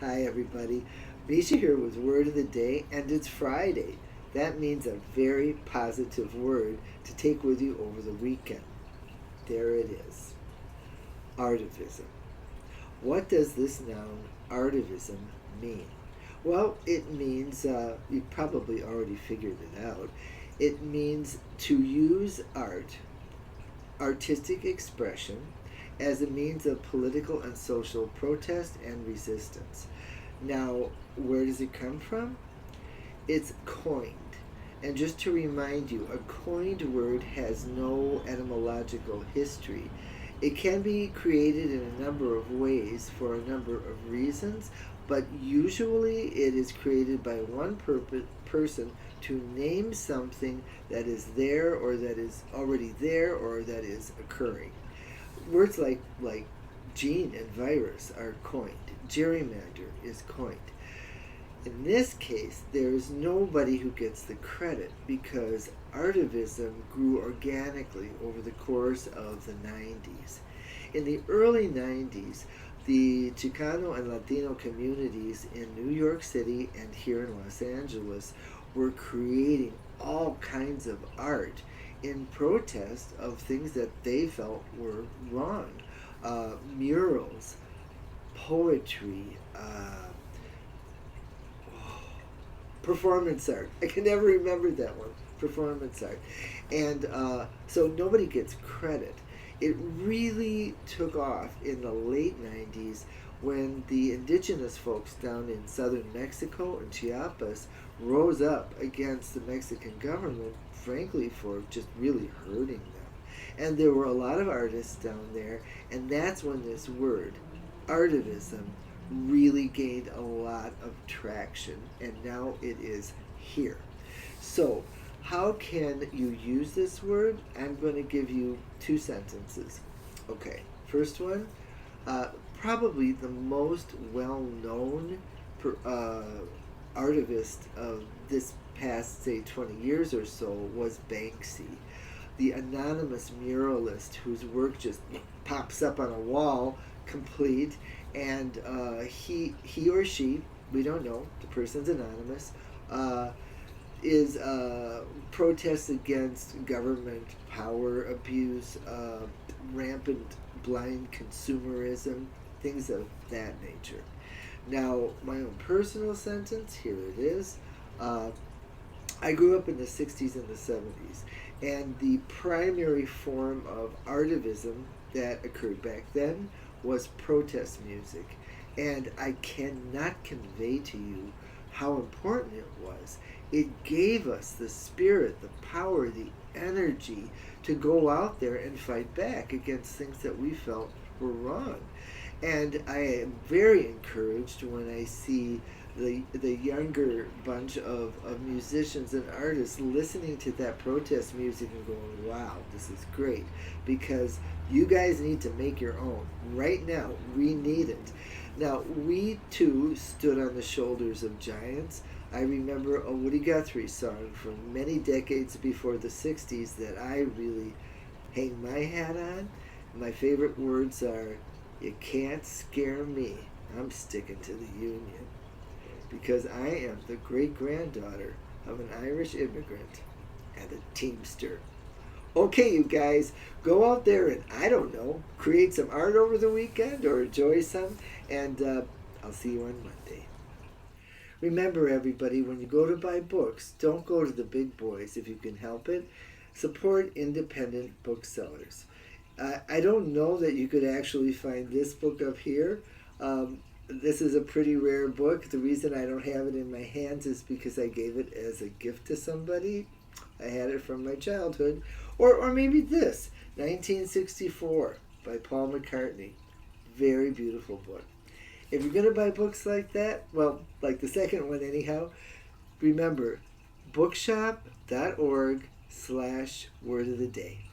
Hi, everybody. Mischa here with Word of the Day, and it's Friday. That means a very positive word to take with you over the weekend. There it is. Artivism. What does this noun, artivism, mean? Well, it means, you probably already figured it out, it means to use art, artistic expression, as a means of political and social protest and resistance. Now, where does it come from? It's coined. And just to remind you, a coined word has no etymological history. It can be created in a number of ways for a number of reasons, but usually it is created by one person to name something that is there or that is already there or that is occurring. Words like gene and virus are coined. Gerrymander is coined. In this case, there is nobody who gets the credit because artivism grew organically over the course of the 90s. In the early 90s, the Chicano and Latino communities in New York City and here in Los Angeles were creating all kinds of art in protest of things that they felt were wrong. Murals, poetry, performance art. I can never remember that one. Performance art. And so nobody gets credit. It really took off in the late 90s when the indigenous folks down in southern Mexico and Chiapas rose up against the Mexican government, frankly, for just really hurting them. And there were a lot of artists down there, and that's when this word, artivism, really gained a lot of traction, and now it is here. So, how can you use this word? I'm going to give you two sentences. Okay, first one, probably the most well-known artivist of this past, say, 20 years or so was Banksy, the anonymous muralist whose work just pops up on a wall complete, and he or she, we don't know, the person's anonymous, is protests against government power abuse, rampant blind consumerism, things of that nature. Now, my own personal sentence, here it is. I grew up in the 60s and the 70s, and the primary form of artivism that occurred back then was protest music. And I cannot convey to you how important it was. It gave us the spirit, the power, the energy to go out there and fight back against things that we felt were wrong. And I am very encouraged when I see the younger bunch of musicians and artists listening to that protest music and going, wow, this is great, because you guys need to make your own. Right now, we need it. Now, we too stood on the shoulders of giants. I remember a Woody Guthrie song from many decades before the 60s that I really hang my hat on. My favorite words are, "You can't scare me. I'm sticking to the Union." Because I am the great-granddaughter of an Irish immigrant and a Teamster. Okay, you guys, go out there and, I don't know, create some art over the weekend or enjoy some, and I'll see you on Monday. Remember, everybody, when you go to buy books, don't go to the big boys if you can help it. Support independent booksellers. I don't know that you could actually find this book up here. This is a pretty rare book. The reason I don't have it in my hands is because I gave it as a gift to somebody. I had it from my childhood. Or maybe this, 1964 by Paul McCartney. Very beautiful book. If you're going to buy books like that, well, like the second one anyhow, remember bookshop.org/word of the day.